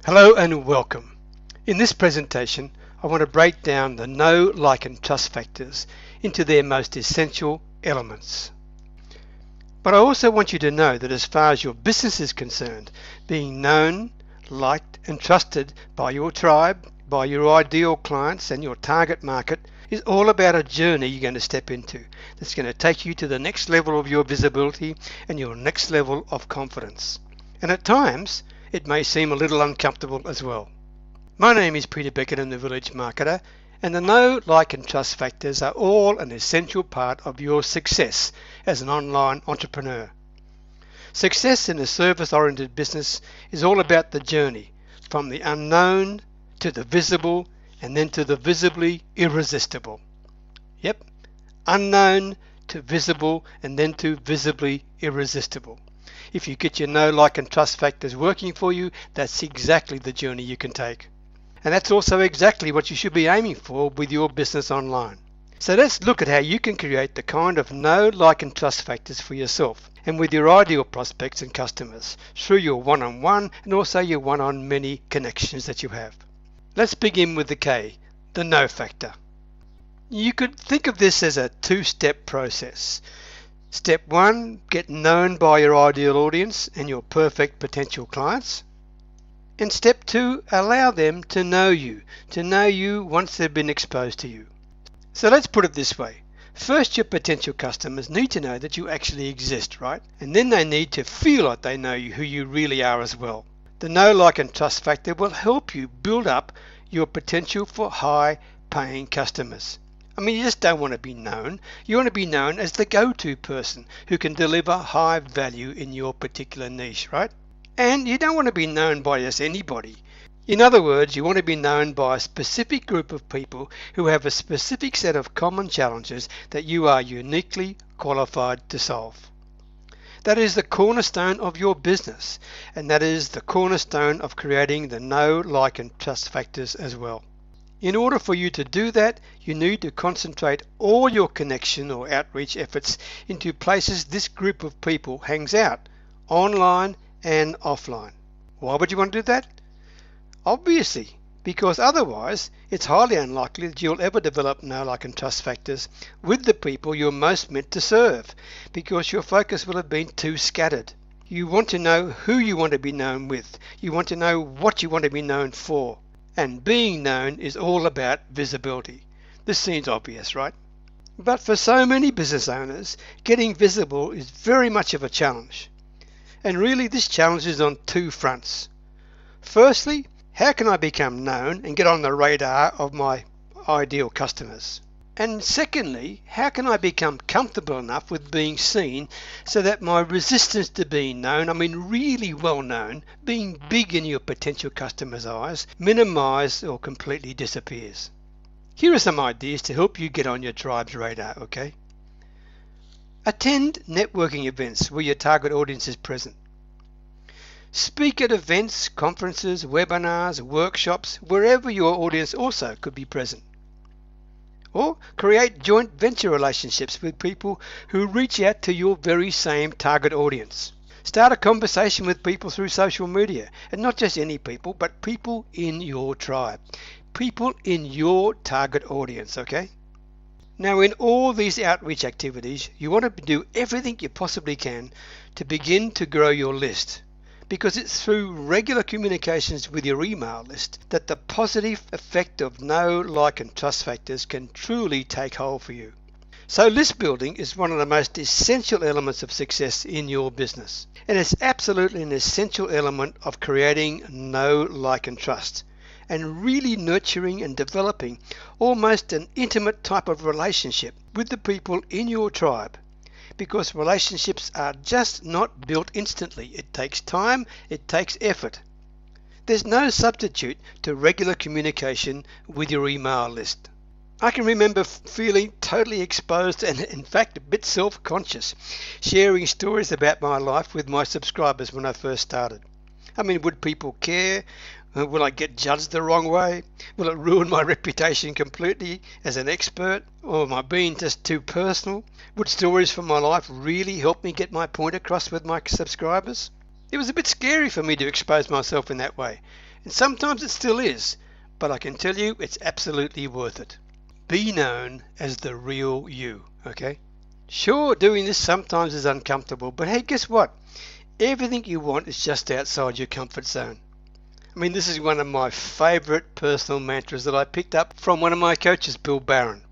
Hello and welcome. In this presentation, I want to break down the know, like and trust factors into their most essential elements. But I also want you to know that as far as your business is concerned, being known, liked and trusted by your tribe, by your ideal clients and your target market is all about a journey you're going to step into that's going to take you to the next level of your visibility and your next level of confidence. And at times, it may seem a little uncomfortable as well. My name is Peter Beckenham, the Village Marketer, and the know, like and trust factors are all an essential part of your success as an online entrepreneur. Success in a service-oriented business is all about the journey from the unknown to the visible and then to the visibly irresistible. Yep, unknown to visible and then to visibly irresistible. If you get your know, like and trust factors working for you, that's exactly the journey you can take. And that's also exactly what you should be aiming for with your business online. So let's look at how you can create the kind of know, like and trust factors for yourself and with your ideal prospects and customers through your one-on-one and also your one-on-many connections that you have. Let's begin with the K, the know factor. You could think of this as a two-step process. Step 1, get known by your ideal audience and your perfect potential clients. And step 2, allow them to know you once they've been exposed to you. So let's put it this way. First, your potential customers need to know that you actually exist, right? And then they need to feel like they know you, who you really are as well. The know, like and trust factor will help you build up your potential for high-paying customers. I mean, you just don't want to be known. You want to be known as the go-to person who can deliver high value in your particular niche, right? And you don't want to be known by just anybody. In other words, you want to be known by a specific group of people who have a specific set of common challenges that you are uniquely qualified to solve. That is the cornerstone of your business, and that is the cornerstone of creating the know, like and trust factors as well. In order for you to do that, you need to concentrate all your connection or outreach efforts into places this group of people hangs out, online and offline. Why would you want to do that? Obviously, because otherwise it's highly unlikely that you'll ever develop know, like and trust factors with the people you're most meant to serve, because your focus will have been too scattered. You want to know who you want to be known with. You want to know what you want to be known for. And being known is all about visibility. This seems obvious, right? But for so many business owners, getting visible is very much of a challenge. And really this challenge is on two fronts. Firstly, how can I become known and get on the radar of my ideal customers? And secondly, how can I become comfortable enough with being seen so that my resistance to being known, I mean really well known, being big in your potential customers' eyes, minimizes or completely disappears? Here are some ideas to help you get on your tribe's radar, okay? Attend networking events where your target audience is present. Speak at events, conferences, webinars, workshops, wherever your audience also could be present. Or create joint venture relationships with people who reach out to your very same target audience. Start a conversation with people through social media, and not just any people, but people in your tribe. People in your target audience, okay? Now, in all these outreach activities, you want to do everything you possibly can to begin to grow your list, because it's through regular communications with your email list that the positive effect of know, like and trust factors can truly take hold for you. So list building is one of the most essential elements of success in your business, and it's absolutely an essential element of creating know, like and trust, and really nurturing and developing almost an intimate type of relationship with the people in your tribe. Because relationships are just not built instantly. It takes time, it takes effort. There's no substitute to regular communication with your email list. I can remember feeling totally exposed and in fact a bit self-conscious, sharing stories about my life with my subscribers when I first started. I mean, would people care? Will I get judged the wrong way? Will it ruin my reputation completely as an expert? Or am I being just too personal? Would stories from my life really help me get my point across with my subscribers? It was a bit scary for me to expose myself in that way, And sometimes it still is, but I can tell you it's absolutely worth it. Be known as the real you, okay? Sure, doing this sometimes is uncomfortable, but hey, guess what? Everything you want is just outside your comfort zone. I mean, this is one of my favorite personal mantras that I picked up from one of my coaches, Bill Barron.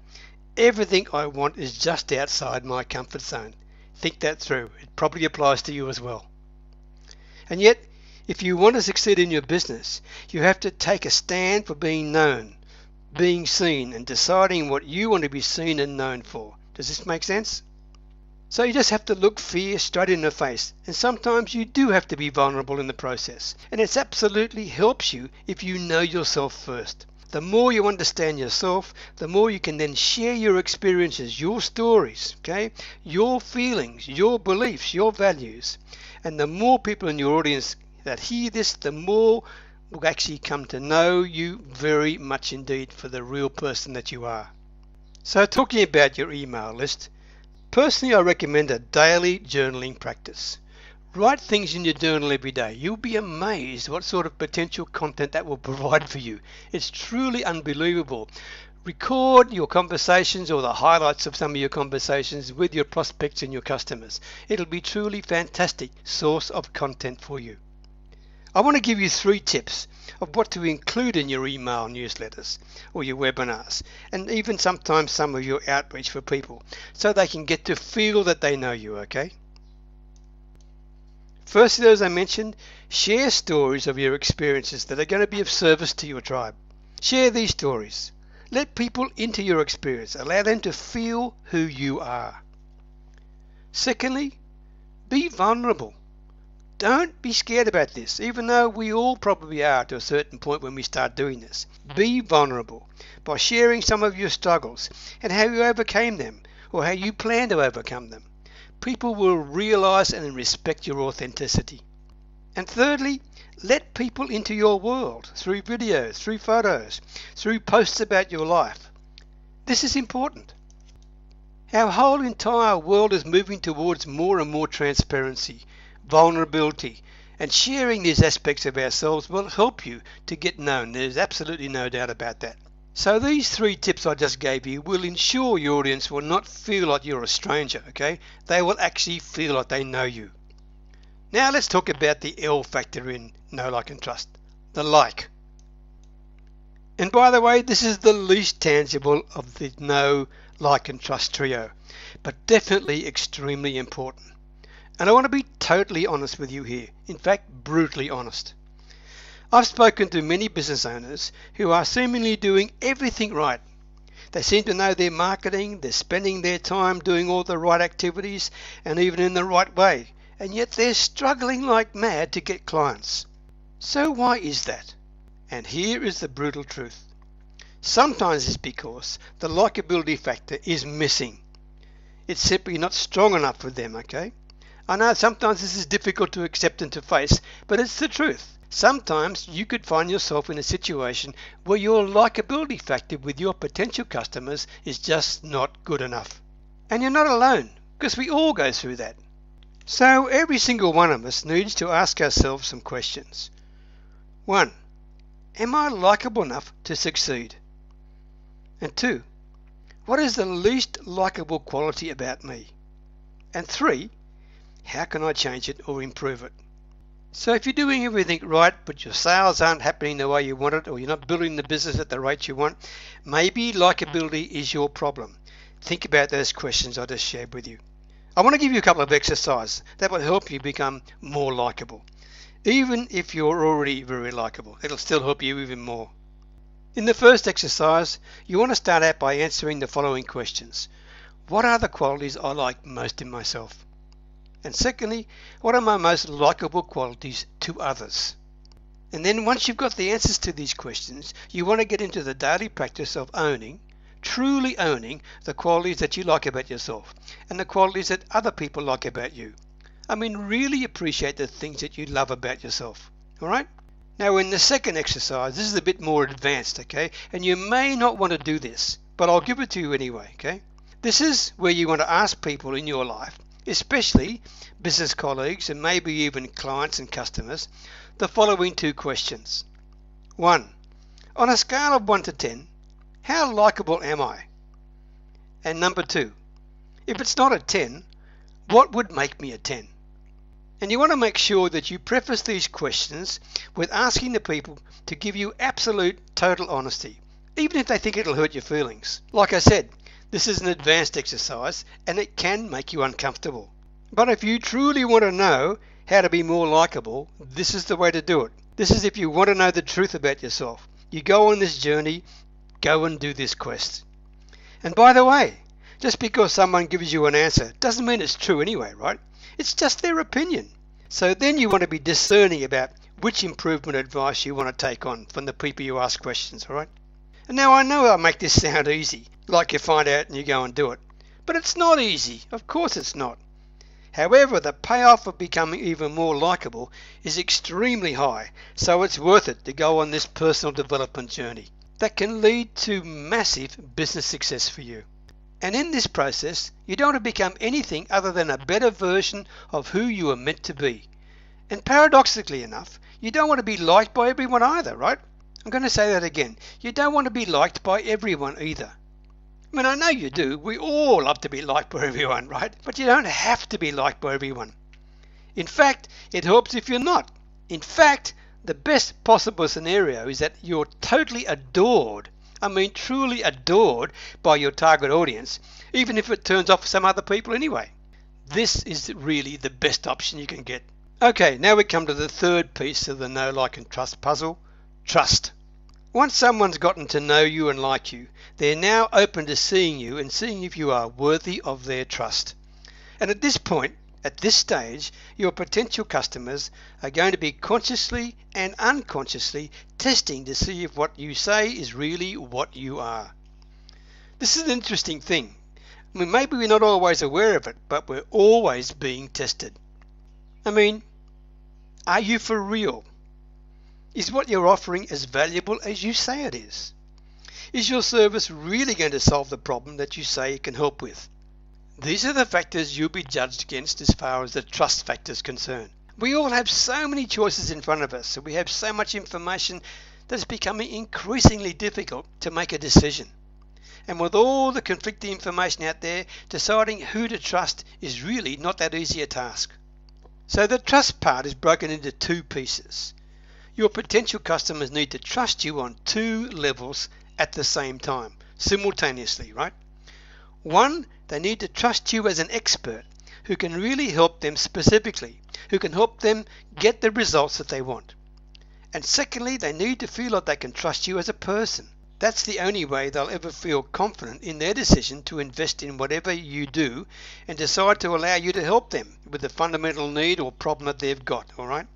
Everything I want is just outside my comfort zone. Think that through. It probably applies to you as well. And yet, if you want to succeed in your business, you have to take a stand for being known, being seen, and deciding what you want to be seen and known for. Does this make sense? So you just have to look fear straight in the face, and sometimes you do have to be vulnerable in the process. And it absolutely helps you if you know yourself first. The more you understand yourself, the more you can then share your experiences, your stories, okay, your feelings, your beliefs, your values. And the more people in your audience that hear this, the more will actually come to know you very much indeed for the real person that you are. So talking about your email list, personally, I recommend a daily journaling practice. Write things in your journal every day. You'll be amazed what sort of potential content that will provide for you. It's truly unbelievable. Record your conversations or the highlights of some of your conversations with your prospects and your customers. It'll be truly fantastic source of content for you. I want to give you 3 tips of what to include in your email newsletters or your webinars, and even sometimes some of your outreach for people, so they can get to feel that they know you, okay? Firstly, as I mentioned, share stories of your experiences that are going to be of service to your tribe. Share these stories. Let people into your experience. Allow them to feel who you are. Secondly, be vulnerable. Don't be scared about this, even though we all probably are to a certain point when we start doing this. Be vulnerable by sharing some of your struggles and how you overcame them or how you plan to overcome them. People will realize and respect your authenticity. And thirdly, let people into your world through videos, through photos, through posts about your life. This is important. Our whole entire world is moving towards more and more transparency, vulnerability, and sharing these aspects of ourselves will help you to get known. There's absolutely no doubt about that. So these 3 tips I just gave you will ensure your audience will not feel like you're a stranger, okay? They will actually feel like they know you. Now let's talk about the L factor in Know, Like and Trust, the like. And by the way, this is the least tangible of the Know, Like and Trust trio, but definitely extremely important. And I want to be totally honest with you here, in fact brutally honest. I've spoken to many business owners who are seemingly doing everything right. They seem to know their marketing, they're spending their time doing all the right activities and even in the right way, and yet they're struggling like mad to get clients. So why is that? And here is the brutal truth. Sometimes it's because the likability factor is missing. It's simply not strong enough for them, okay? I know sometimes this is difficult to accept and to face, but it's the truth. Sometimes you could find yourself in a situation where your likability factor with your potential customers is just not good enough. And you're not alone, because we all go through that. So every single one of us needs to ask ourselves some questions. 1. Am I likable enough to succeed? And 2. What is the least likable quality about me? And 3. How can I change it or improve it? So if you're doing everything right, but your sales aren't happening the way you want it, or you're not building the business at the rate you want, maybe likability is your problem. Think about those questions I just shared with you. I want to give you a couple of exercises that will help you become more likable. Even if you're already very likable, it'll still help you even more. In the first exercise, you want to start out by answering the following questions. What are the qualities I like most in myself? And secondly, what are my most likable qualities to others? And then once you've got the answers to these questions, you want to get into the daily practice of truly owning the qualities that you like about yourself and the qualities that other people like about you. I mean, really appreciate the things that you love about yourself. All right? Now in the second exercise, this is a bit more advanced, okay? And you may not want to do this, but I'll give it to you anyway, okay? This is where you want to ask people in your life, especially business colleagues and maybe even clients and customers, the following 2 questions. 1. On a scale of 1 to 10, how likable am I? And number 2, if it's not a 10, what would make me a 10? And you want to make sure that you preface these questions with asking the people to give you absolute, total honesty, even if they think it'll hurt your feelings. Like I said, this is an advanced exercise and it can make you uncomfortable. But if you truly want to know how to be more likable, this is the way to do it. This is if you want to know the truth about yourself. You go on this journey, go and do this quest. And by the way, just because someone gives you an answer doesn't mean it's true anyway, right? It's just their opinion. So then you want to be discerning about which improvement advice you want to take on from the people you ask questions, all right? And now I know I make this sound easy, like you find out and you go and do it. But it's not easy. Of course it's not. However, the payoff of becoming even more likable is extremely high, so it's worth it to go on this personal development journey that can lead to massive business success for you. And in this process, you don't want to become anything other than a better version of who you are meant to be. And paradoxically enough, you don't want to be liked by everyone either, right? I'm going to say that again. You don't want to be liked by everyone either. I mean, I know you do. We all love to be liked by everyone, right? But you don't have to be liked by everyone. In fact, it helps if you're not. In fact, the best possible scenario is that you're totally adored. I mean, truly adored by your target audience, even if it turns off some other people anyway. This is really the best option you can get. Okay, now we come to the third piece of the know, like and trust puzzle, trust. Once someone's gotten to know you and like you, they're now open to seeing you and seeing if you are worthy of their trust. And at this point, at this stage, your potential customers are going to be consciously and unconsciously testing to see if what you say is really what you are. This is an interesting thing. I mean, maybe we're not always aware of it, but we're always being tested. I mean, are you for real? Is what you're offering as valuable as you say it is? Is your service really going to solve the problem that you say it can help with? These are the factors you'll be judged against as far as the trust factor is concerned. We all have so many choices in front of us, and we have so much information that it's becoming increasingly difficult to make a decision. And with all the conflicting information out there, deciding who to trust is really not that easy a task. So the trust part is broken into two pieces. Your potential customers need to trust you on two levels at the same time, simultaneously, right? One, they need to trust you as an expert who can really help them specifically, who can help them get the results that they want. And secondly, they need to feel like they can trust you as a person. That's the only way they'll ever feel confident in their decision to invest in whatever you do and decide to allow you to help them with the fundamental need or problem that they've got, all right?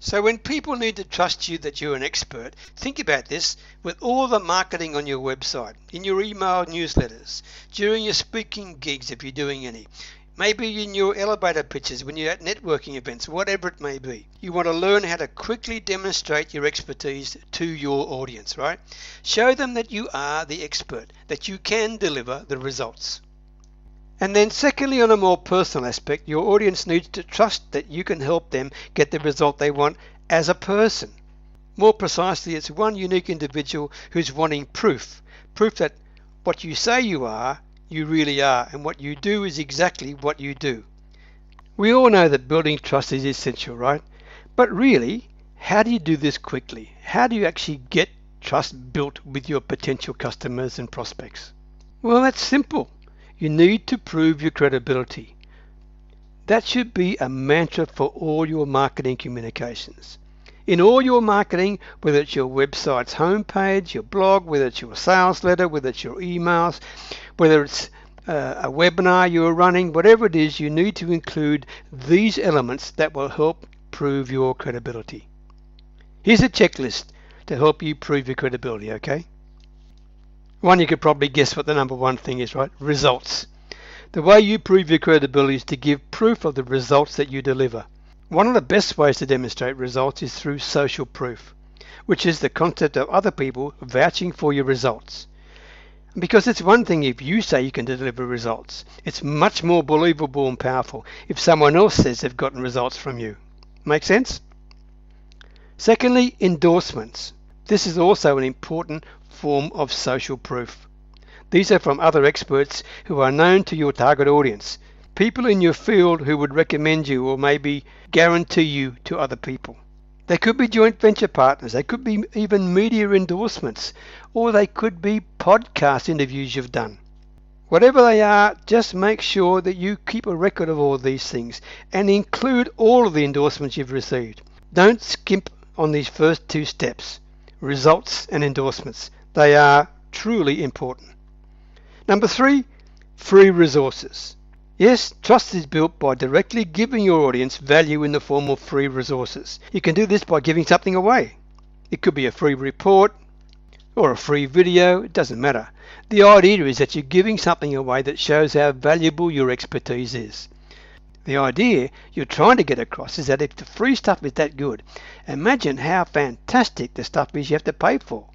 So when people need to trust you that you're an expert, think about this with all the marketing on your website, in your email newsletters, during your speaking gigs if you're doing any, maybe in your elevator pitches when you're at networking events, whatever it may be. You want to learn how to quickly demonstrate your expertise to your audience, right? Show them that you are the expert, that you can deliver the results. And then secondly, on a more personal aspect, your audience needs to trust that you can help them get the result they want as a person. More precisely, it's one unique individual who's wanting proof that what you say you are, you really are, and what you do is exactly what you do. We all know that building trust is essential, right? But really, how do you do this quickly? How do you actually get trust built with your potential customers and prospects? Well, that's simple. You need to prove your credibility. That should be a mantra for all your marketing communications. In all your marketing, whether it's your website's homepage, your blog, whether it's your sales letter, whether it's your emails, whether it's a webinar you're running, whatever it is, you need to include these elements that will help prove your credibility. Here's a checklist to help you prove your credibility, okay? One, you could probably guess what the number one thing is, right? Results. The way you prove your credibility is to give proof of the results that you deliver. One of the best ways to demonstrate results is through social proof, which is the concept of other people vouching for your results. Because it's one thing if you say you can deliver results. It's much more believable and powerful if someone else says they've gotten results from you. Make sense? Secondly, endorsements. This is also an important form of social proof. These are from other experts who are known to your target audience, people in your field who would recommend you or maybe guarantee you to other people. They could be joint venture partners, they could be even media endorsements, or they could be podcast interviews you've done. Whatever they are, just make sure that you keep a record of all these things and include all of the endorsements you've received. Don't skimp on these first two steps, results and endorsements. They are truly important. Number 3, free resources. Yes, trust is built by directly giving your audience value in the form of free resources. You can do this by giving something away. It could be a free report or a free video, it doesn't matter. The idea is that you're giving something away that shows how valuable your expertise is. The idea you're trying to get across is that if the free stuff is that good, imagine how fantastic the stuff is you have to pay for.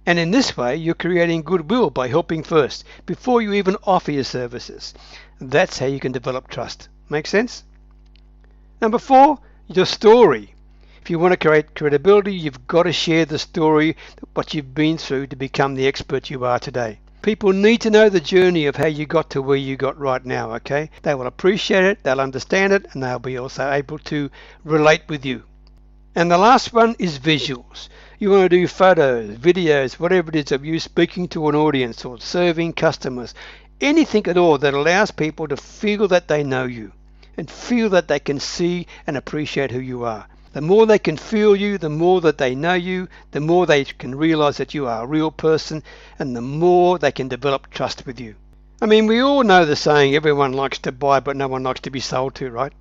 And in this way, you're creating goodwill by helping first, before you even offer your services. That's how you can develop trust. Make sense? Number 4, your story. If you want to create credibility, you've got to share the story, what you've been through to become the expert you are today. People need to know the journey of how you got to where you got right now, okay? They will appreciate it, they'll understand it, and they'll be also able to relate with you. And the last one is visuals. You want to do photos, videos, whatever it is of you speaking to an audience or serving customers. Anything at all that allows people to feel that they know you and feel that they can see and appreciate who you are. The more they can feel you, the more that they know you, the more they can realize that you are a real person, and the more they can develop trust with you. I mean, we all know the saying, everyone likes to buy but no one likes to be sold to, right?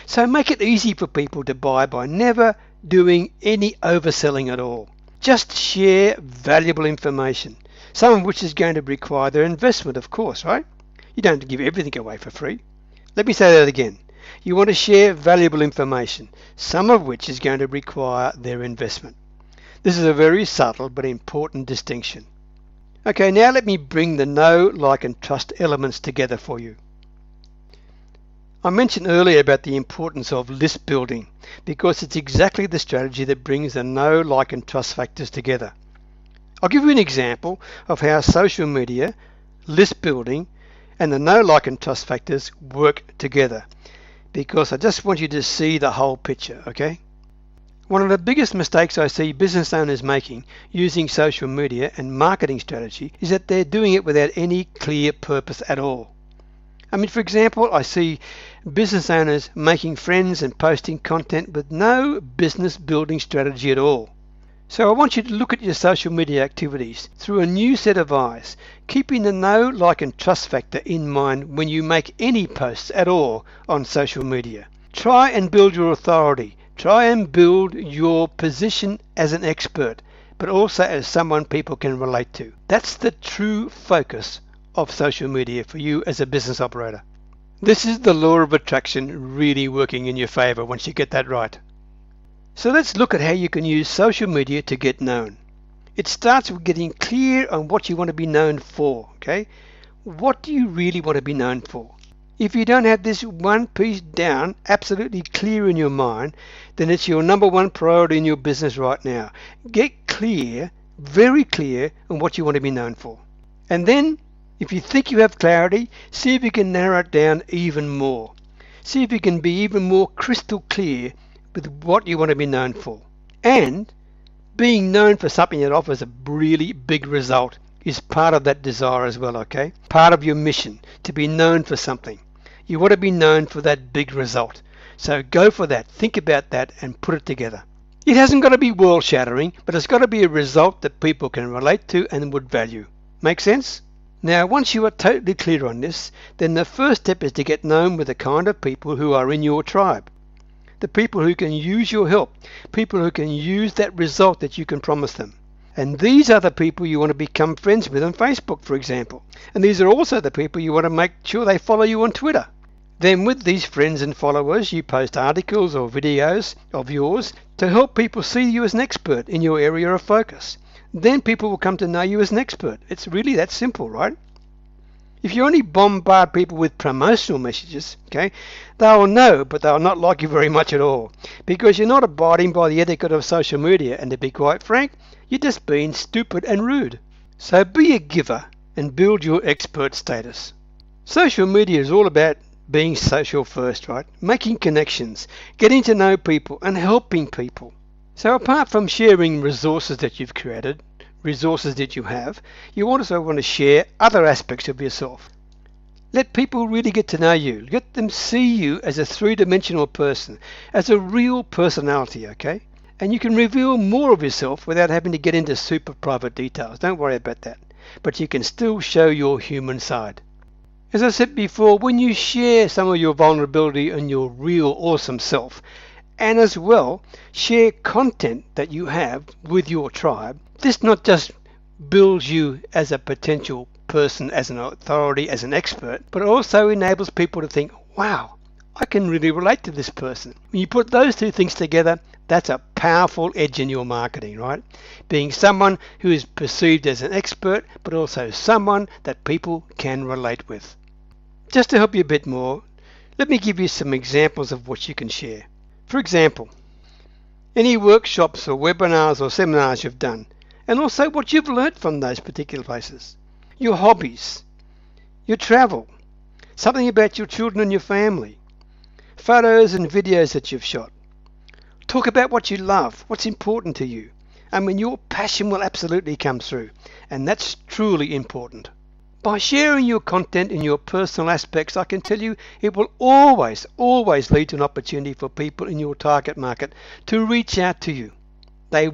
So make it easy for people to buy by never doing any overselling at all. Just share valuable information, some of which is going to require their investment, of course, right? You don't have to give everything away for free. Let me say that again. You want to share valuable information, some of which is going to require their investment. This is a very subtle but important distinction. Okay, now let me bring the know, like and trust elements together for you. I mentioned earlier about the importance of list building because it's exactly the strategy that brings the know, like and trust factors together. I'll give you an example of how social media, list building and the know, like and trust factors work together, because I just want you to see the whole picture, okay? One of the biggest mistakes I see business owners making using social media and marketing strategy is that they're doing it without any clear purpose at all. I mean, for example, I see business owners making friends and posting content with no business building strategy at all. So I want you to look at your social media activities through a new set of eyes, keeping the know, like and trust factor in mind when you make any posts at all on social media. Try and build your authority. Try and build your position as an expert, but also as someone people can relate to. That's the true focus of social media for you as a business operator. This is the law of attraction really working in your favor once you get that right. So let's look at how you can use social media to get known. It starts with getting clear on what you want to be known for, okay? What do you really want to be known for? If you don't have this one piece down, absolutely clear in your mind, then it's your number one priority in your business right now. Get clear, very clear on what you want to be known for. And then, if you think you have clarity, see if you can narrow it down even more. See if you can be even more crystal clear with what you want to be known for. And being known for something that offers a really big result is part of that desire as well, okay? Part of your mission, to be known for something. You want to be known for that big result. So go for that, think about that and put it together. It hasn't got to be world shattering, but it's got to be a result that people can relate to and would value. Make sense? Now, once you are totally clear on this, then the first step is to get known with the kind of people who are in your tribe. The people who can use your help, people who can use that result that you can promise them. And these are the people you want to become friends with on Facebook, for example. And these are also the people you want to make sure they follow you on Twitter. Then with these friends and followers, you post articles or videos of yours to help people see you as an expert in your area of focus. Then people will come to know you as an expert. It's really that simple, right? If you only bombard people with promotional messages, okay, they'll know, but they'll not like you very much at all, because you're not abiding by the etiquette of social media, and to be quite frank, You're just being stupid and rude. So be a giver and build your expert status. Social media is all about being social first, right? Making connections, getting to know people and helping people. So apart from sharing resources that you've created, resources that you have, you also want to share other aspects of yourself. Let people really get to know you. Let them see you as a three-dimensional person, as a real personality, okay? And you can reveal more of yourself without having to get into super private details. Don't worry about that. But you can still show your human side. As I said before, when you share some of your vulnerability and your real awesome self, and as well share content that you have with your tribe, this not just builds you as a potential person, as an authority, as an expert, but also enables people to think, wow, I can really relate to this person. When you put those two things together, that's a powerful edge in your marketing, right? Being someone who is perceived as an expert, but also someone that people can relate with. Just to help you a bit more, let me give you some examples of what you can share. For example, any workshops or webinars or seminars you've done, and also what you've learnt from those particular places. Your hobbies, your travel, something about your children and your family, photos and videos that you've shot. Talk about what you love, what's important to you. I mean, your passion will absolutely come through, and that's truly important. By sharing your content in your personal aspects, I can tell you it will always lead to an opportunity for people in your target market to reach out to you. They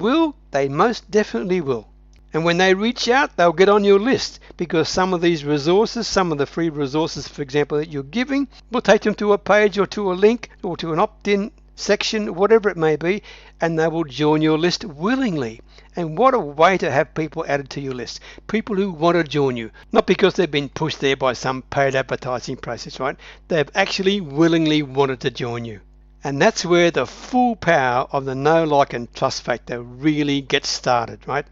most definitely will. And when they reach out, they'll get on your list because some of these resources, some of the free resources, for example, that you're giving, will take them to a page or to a link or to an opt-in section, whatever it may be, and they will join your list willingly. And what a way to have people added to your list. People who want to join you, not because they've been pushed there by some paid advertising process, right? They've actually willingly wanted to join you. And that's where the full power of the know, like and trust factor really gets started, right?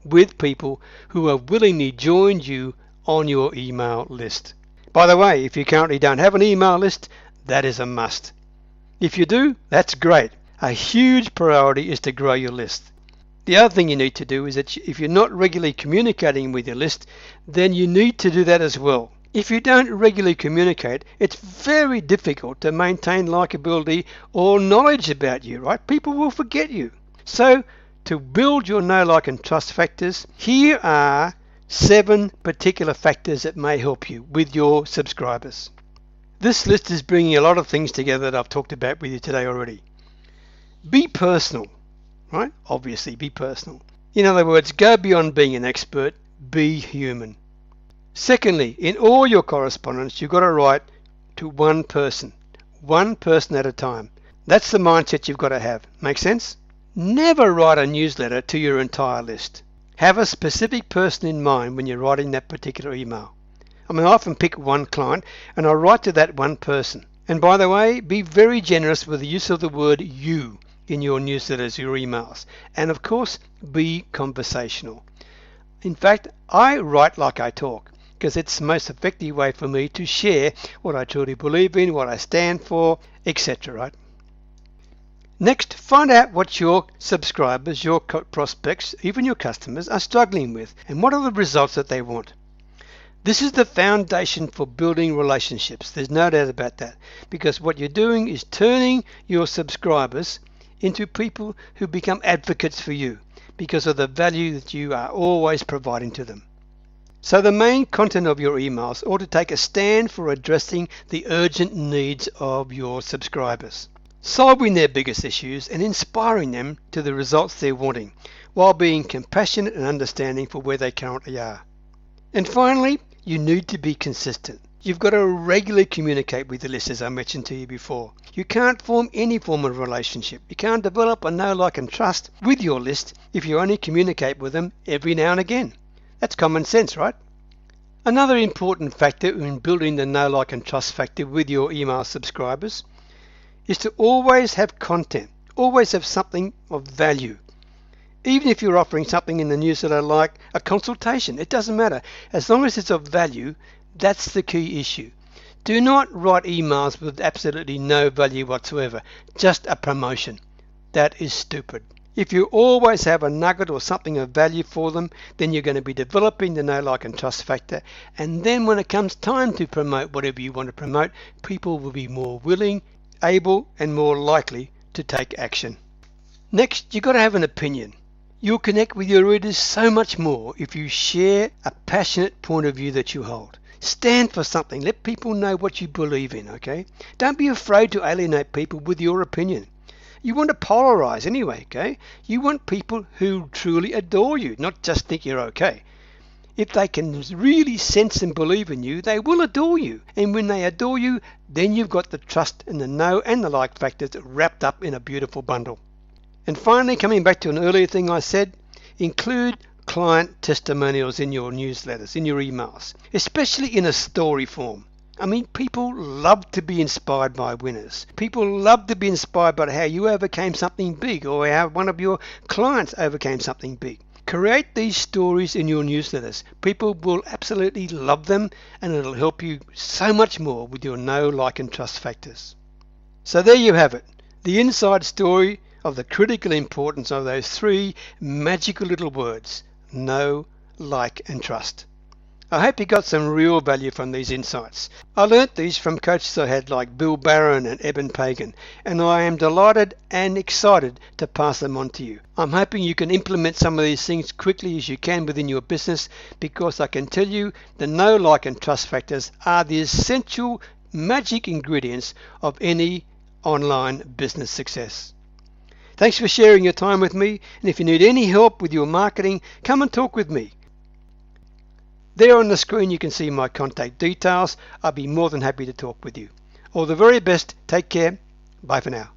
With people who have willingly joined you on your email list. By the way, if you currently don't have an email list, that is a must. If you do, that's great. A huge priority is to grow your list. The other thing you need to do is that if you're not regularly communicating with your list, then you need to do that as well. If you don't regularly communicate, it's very difficult to maintain likability or knowledge about you, right? People will forget you. So to build your know, like and trust factors, here are 7 particular factors that may help you with your subscribers. This list is bringing a lot of things together that I've talked about with you today already. Be personal, right? Obviously, be personal. In other words, go beyond being an expert, be human. Secondly, in all your correspondence, you've got to write to one person at a time. That's the mindset you've got to have. Make sense? Never write a newsletter to your entire list. Have a specific person in mind when you're writing that particular email. I often pick one client and I write to that one person. And by the way, be very generous with the use of the word you in your newsletters, your emails. And of course, be conversational. In fact, I write like I talk because it's the most effective way for me to share what I truly believe in, what I stand for, etc. Right? Next, find out what your subscribers, your prospects, even your customers are struggling with and what are the results that they want. This is the foundation for building relationships. There's no doubt about that, because what you're doing is turning your subscribers into people who become advocates for you because of the value that you are always providing to them. So the main content of your emails ought to take a stand for addressing the urgent needs of your subscribers, solving their biggest issues and inspiring them to the results they're wanting, while being compassionate and understanding for where they currently are. And finally, you need to be consistent. You've got to regularly communicate with the list, as I mentioned to you before. You can't form any form of relationship. You can't develop a know, like and trust with your list if you only communicate with them every now and again. That's common sense, right? Another important factor in building the know, like and trust factor with your email subscribers is to always have content, always have something of value. Even if you're offering something in the newsletter like a consultation, it doesn't matter. As long as it's of value, that's the key issue. Do not write emails with absolutely no value whatsoever, just a promotion. That is stupid. If you always have a nugget or something of value for them, then you're going to be developing the know, like and trust factor. And then when it comes time to promote whatever you want to promote, people will be more willing, able and more likely to take action. Next, you've got to have an opinion. You'll connect with your readers so much more if you share a passionate point of view that you hold. Stand for something. Let people know what you believe in, okay? Don't be afraid to alienate people with your opinion. You want to polarize anyway, okay? You want people who truly adore you, not just think you're okay. If they can really sense and believe in you, they will adore you. And when they adore you, then you've got the trust and the know and the like factors wrapped up in a beautiful bundle. And finally, coming back to an earlier thing I said, include client testimonials in your newsletters, in your emails, especially in a story form. I mean, people love to be inspired by winners. People love to be inspired by how you overcame something big or how one of your clients overcame something big. Create these stories in your newsletters. People will absolutely love them, and it'll help you so much more with your know, like and trust factors. So there you have it, the inside story of the critical importance of those three magical little words: know, like and trust. I hope you got some real value from these insights. I learnt these from coaches I had like Bill Barron and Eben Pagan, and I am delighted and excited to pass them on to you. I'm hoping you can implement some of these things quickly as you can within your business, because I can tell you the know, like and trust factors are the essential magic ingredients of any online business success. Thanks for sharing your time with me, and if you need any help with your marketing, come and talk with me. There on the screen you can see my contact details. I'll be more than happy to talk with you. All the very best. Take care. Bye for now.